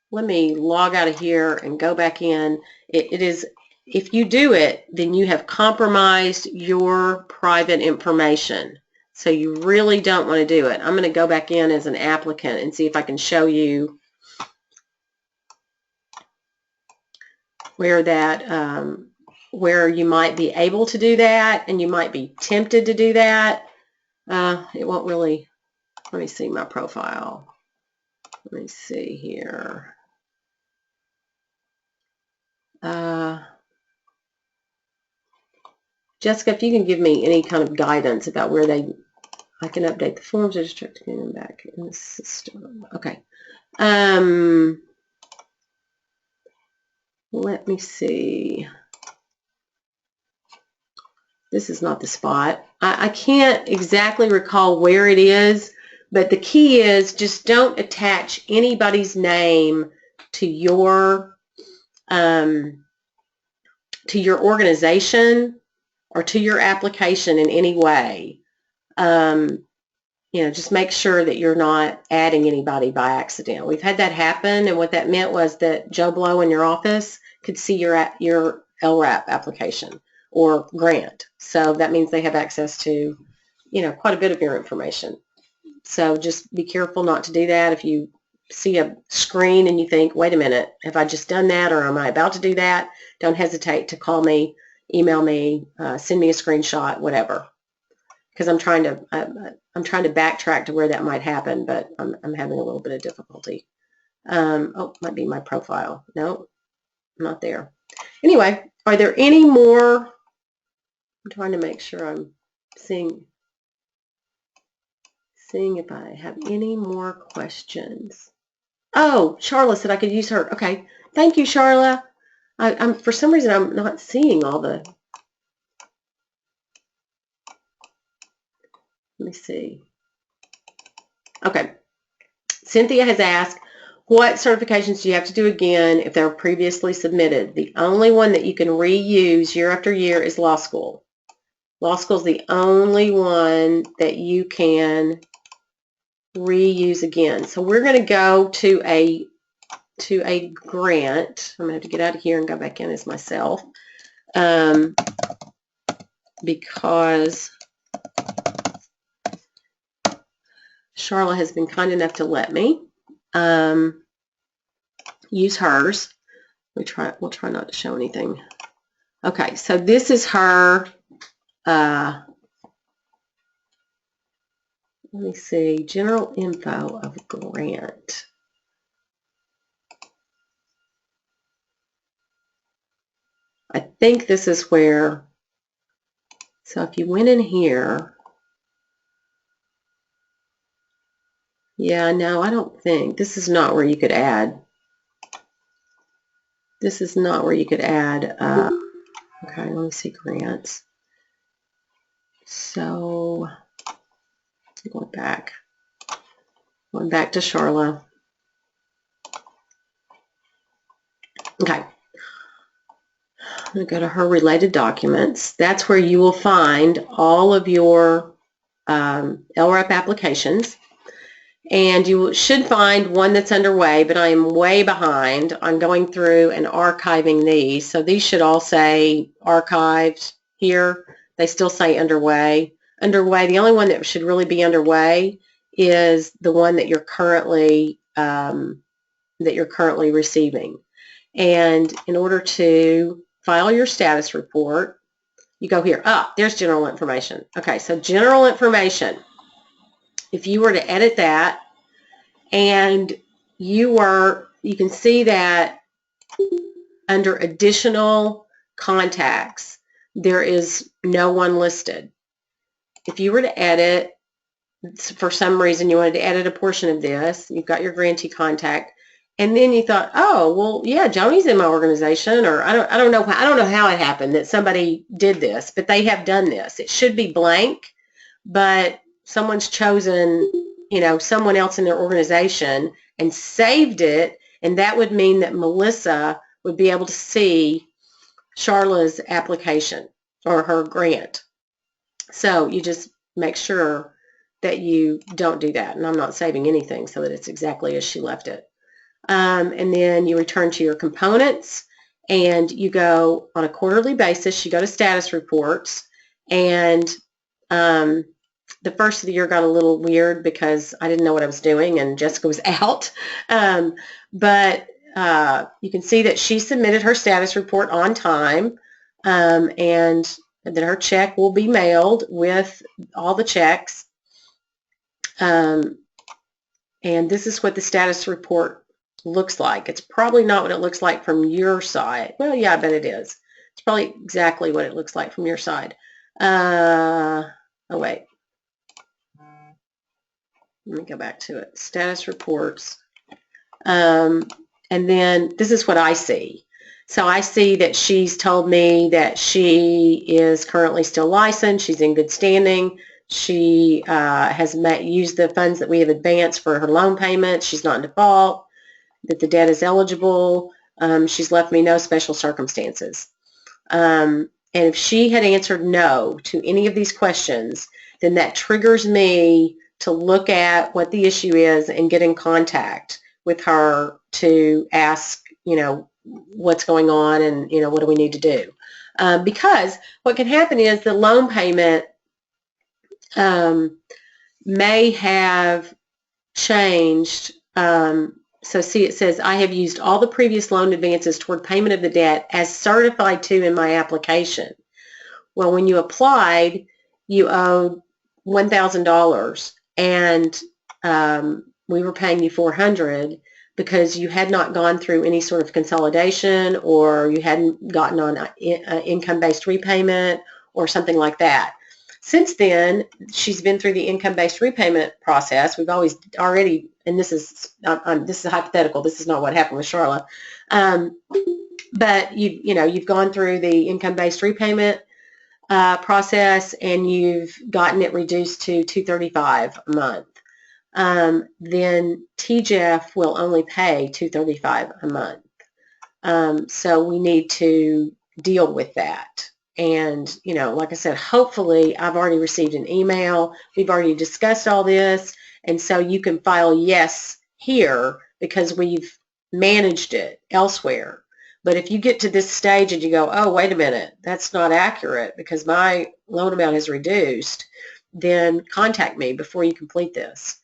Let me log out of here and go back in. It is, if you do it, then you have compromised your private information. So you really don't want to do it. I'm going to go back in as an applicant and see if I can show you where that, where you might be able to do that, and you might be tempted to do that. It won't really. Let me see my profile. Let me see here. Jessica, if you can give me any kind of guidance about where I can update the forms or just try to get them back in the system. Okay. Let me see. This is not the spot. I can't exactly recall where it is, but the key is just don't attach anybody's name to your organization or to your application in any way. You know, just make sure that you're not adding anybody by accident. We've had that happen, and what that meant was that Joe Blow in your office could see your LRAP application or grant. So that means they have access to, you know, quite a bit of your information. So just be careful not to do that. If you see a screen and you think, wait a minute, have I just done that, or am I about to do that? Don't hesitate to call me, email me, send me a screenshot, whatever. Because I'm trying to backtrack to where that might happen, but I'm having a little bit of difficulty. Oh, might be my profile. No, not there. Anyway, are there any more? I'm trying to make sure I'm seeing if I have any more questions. Oh, Charla said I could use her. Okay, thank you, Charla. I'm for some reason I'm not seeing all the. Let me see. Okay. Cynthia has asked, what certifications do you have to do again if they're previously submitted? The only one that you can reuse year after year is law school. Law school is the only one that you can reuse again. So we're going to go to a grant. I'm going to have to get out of here and go back in as myself because Charla has been kind enough to let me use hers. We'll try not to show anything. Okay, so this is her. Let me see, general info of grant. I think this is where, so if you went in here, yeah, no, I don't think. This is not where you could add. This is not where you could add. Okay, let me see grants. So, going back to Charla. Okay. I'm going to go to her related documents. That's where you will find all of your LRAP applications. And you should find one that's underway, but I am way behind on going through and archiving these. So these should all say archived here. They still say underway. Underway, the only one that should really be underway is the one that you're currently receiving. And in order to file your status report, you go here. Ah, there's general information. Okay, so general information. If you were to edit that and you can see that under additional contacts, there is no one listed. If you were to edit, for some reason you wanted to edit a portion of this, you've got your grantee contact, and then you thought, oh, well, yeah, Joni's in my organization, or I don't know how it happened that somebody did this, but they have done this. It should be blank, but someone's chosen, you know, someone else in their organization and saved it And that would mean that Melissa would be able to see Charla's application or her grant. So you just make sure that you don't do that. And I'm not saving anything so that it's exactly as she left it. And then you return to your components, and you go on a quarterly basis. You go to status reports, and the first of the year got a little weird because I didn't know what I was doing, and Jessica was out. But you can see that she submitted her status report on time, and that her check will be mailed with all the checks. And this is what the status report looks like. It's probably not what it looks like from your side. Well, yeah, I bet it is. It's probably exactly what it looks like from your side. Oh, wait. Let me go back to it. Status reports. And then this is what I see. So I see that she's told me that she is currently still licensed. She's in good standing. She has used the funds that we have advanced for her loan payments. She's not in default, that the debt is eligible. She's left me no special circumstances. And if she had answered no to any of these questions, then that triggers me to look at what the issue is and get in contact with her to ask, what's going on and, what do we need to do? Because what can happen is the loan payment may have changed. So see, it says, I have used all the previous loan advances toward payment of the debt as certified to in my application. Well, when you applied, you owed $1,000, and we were paying you $400 because you had not gone through any sort of consolidation, or you hadn't gotten on income-based repayment or something like that. Since then, she's been through the income-based repayment process. We've always already, and this is hypothetical. This is not what happened with Charla, but you've gone through the income-based repayment process, and you've gotten it reduced to $235 a month. Then TGF will only pay $235 a month. So we need to deal with that. And, like I said, hopefully I've already received an email. We've already discussed all this. And so you can file yes here because we've managed it elsewhere. But if you get to this stage and you go, oh, wait a minute, that's not accurate because my loan amount is reduced, then contact me before you complete this.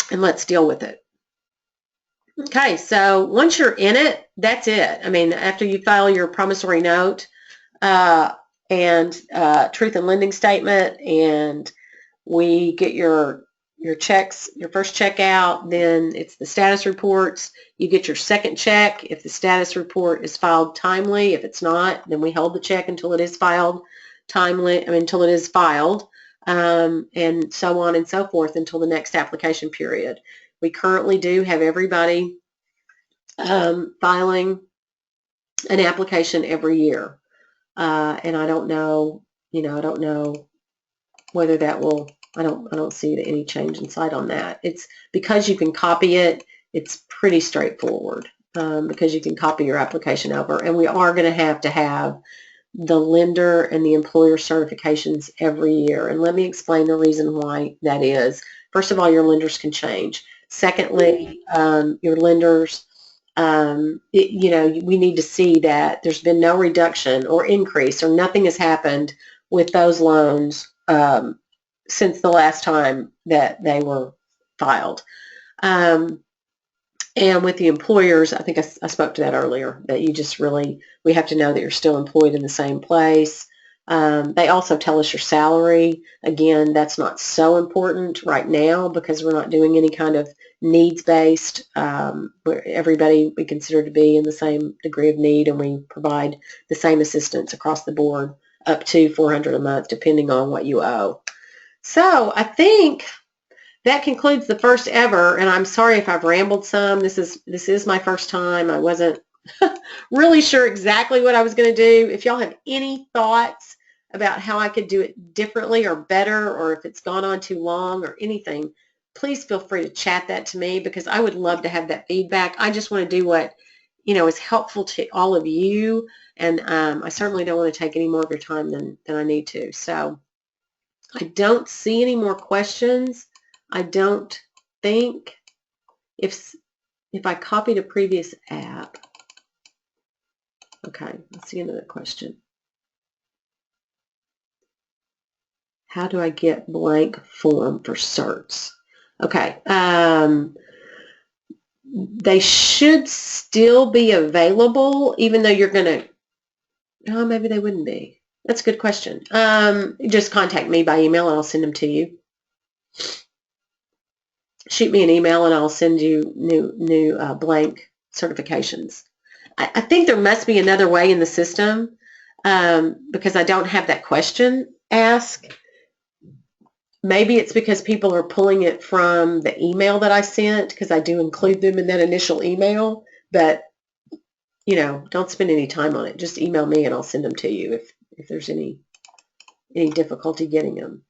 And let's deal with it. Okay, so once you're in it, that's it. I mean, after you file your promissory note, and truth in lending statement, and we get your checks, your first check out, then it's the status reports. You get your second check if the status report is filed timely. If it's not, then we hold the check until it is filed timely, until it is filed, and so on and so forth until the next application period. We currently do have everybody filing an application every year. And I don't know, I don't know whether that will, I don't see any change in sight on that. It's because you can copy it, it's pretty straightforward, because you can copy your application over. And we are going to have the lender and the employer certifications every year. And let me explain the reason why that is. First of all, your lenders can change. Secondly, your lenders, we need to see that there's been no reduction or increase, or nothing has happened with those loans since the last time that they were filed. And with the employers, I think I spoke to that earlier, that you just really, we have to know that you're still employed in the same place. They also tell us your salary. Again, that's not so important right now because we're not doing any kind of needs-based, where everybody we consider to be in the same degree of need, and we provide the same assistance across the board up to $400 a month, depending on what you owe. So I think that concludes the first ever, and I'm sorry if I've rambled some. This is my first time. I wasn't really sure exactly what I was going to do. If y'all have any thoughts about how I could do it differently or better, or if it's gone on too long or anything, please feel free to chat that to me, because I would love to have that feedback. I just want to do what, you know, is helpful to all of you, and I certainly don't want to take any more of your time than I need to. So I don't see any more questions. I don't think. If I copied a previous app. Okay, let's see another question. How do I get blank form for certs? Okay, they should still be available, even though you're going to, oh, maybe they wouldn't be. That's a good question. Just contact me by email and I'll send them to you. Shoot me an email and I'll send you new blank certifications. I think there must be another way in the system, because I don't have that question asked. Maybe it's because people are pulling it from the email that I sent, because I do include them in that initial email. But, you know, don't spend any time on it. Just email me and I'll send them to you if there's any difficulty getting them.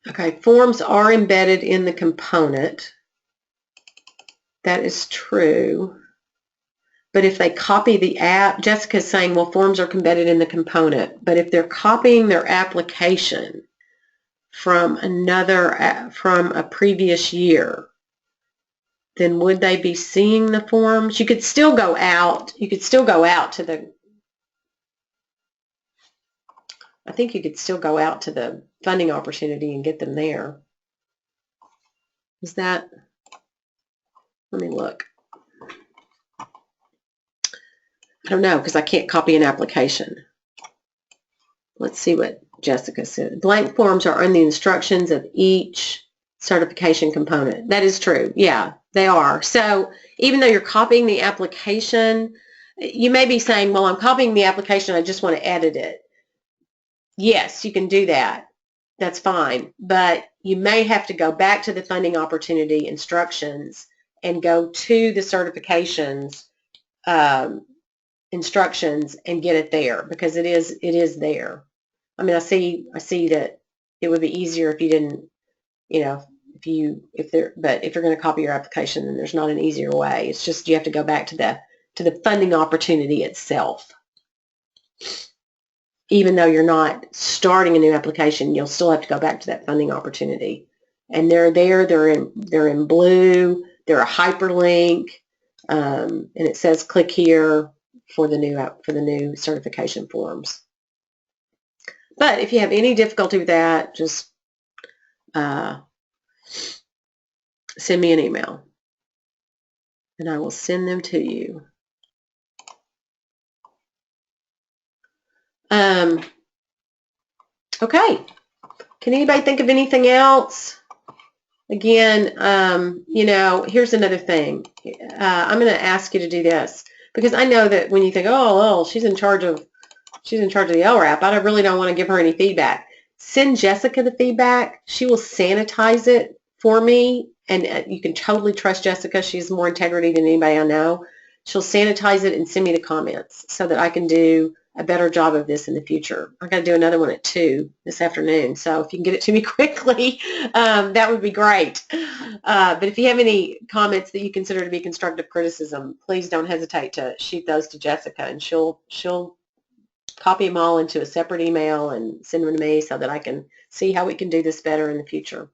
Okay, forms are embedded in the component. That is true. But if they copy the app, Jessica's saying, well, forms are embedded in the component. But if they're copying their application from a previous year, then would they be seeing the forms? You could still go out. You could still go out to the, I think you could still go out to the funding opportunity and get them there. Is that, let me look. I don't know, because I can't copy an application. Let's see what Jessica said. Blank forms are on the instructions of each certification component. That is true. Yeah, they are. So even though you're copying the application, you may be saying, well, I'm copying the application, I just want to edit it. Yes, you can do that. That's fine. But you may have to go back to the funding opportunity instructions and go to the certifications instructions and get it there, because it is there. I mean, I see that it would be easier if you didn't, you know, but if you're going to copy your application, then there's not an easier way. It's just you have to go back to the funding opportunity itself. Even though you're not starting a new application, you'll still have to go back to that funding opportunity. And they're there. They're in blue. They're a hyperlink, and it says click here for the new certification forms. But if you have any difficulty with that, just send me an email and I will send them to you. Okay. Can anybody think of anything else? Again, you know, here's another thing. I'm going to ask you to do this, because I know that when you think, oh, she's in charge of the LRAP, I really don't want to give her any feedback. Send Jessica the feedback. She will sanitize it for me, and you can totally trust Jessica. She has more integrity than anybody I know. She'll sanitize it and send me the comments so that I can do a better job of this in the future. I got to do another one at 2 this afternoon, so if you can get it to me quickly, that would be great. But if you have any comments that you consider to be constructive criticism, please don't hesitate to shoot those to Jessica, and she'll copy them all into a separate email and send them to me so that I can see how we can do this better in the future.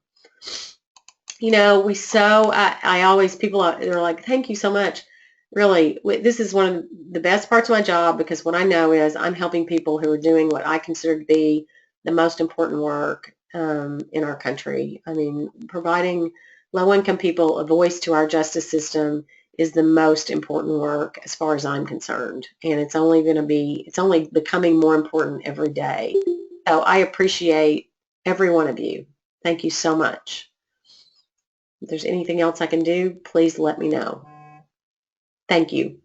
You know, I always, people are, they're like, thank you so much. Really, this is one of the best parts of my job, because what I know is I'm helping people who are doing what I consider to be the most important work in our country. I mean, providing low-income people a voice to our justice system is the most important work as far as I'm concerned, and it's only becoming more important every day. So I appreciate every one of you. Thank you so much. If there's anything else I can do, please let me know. Thank you.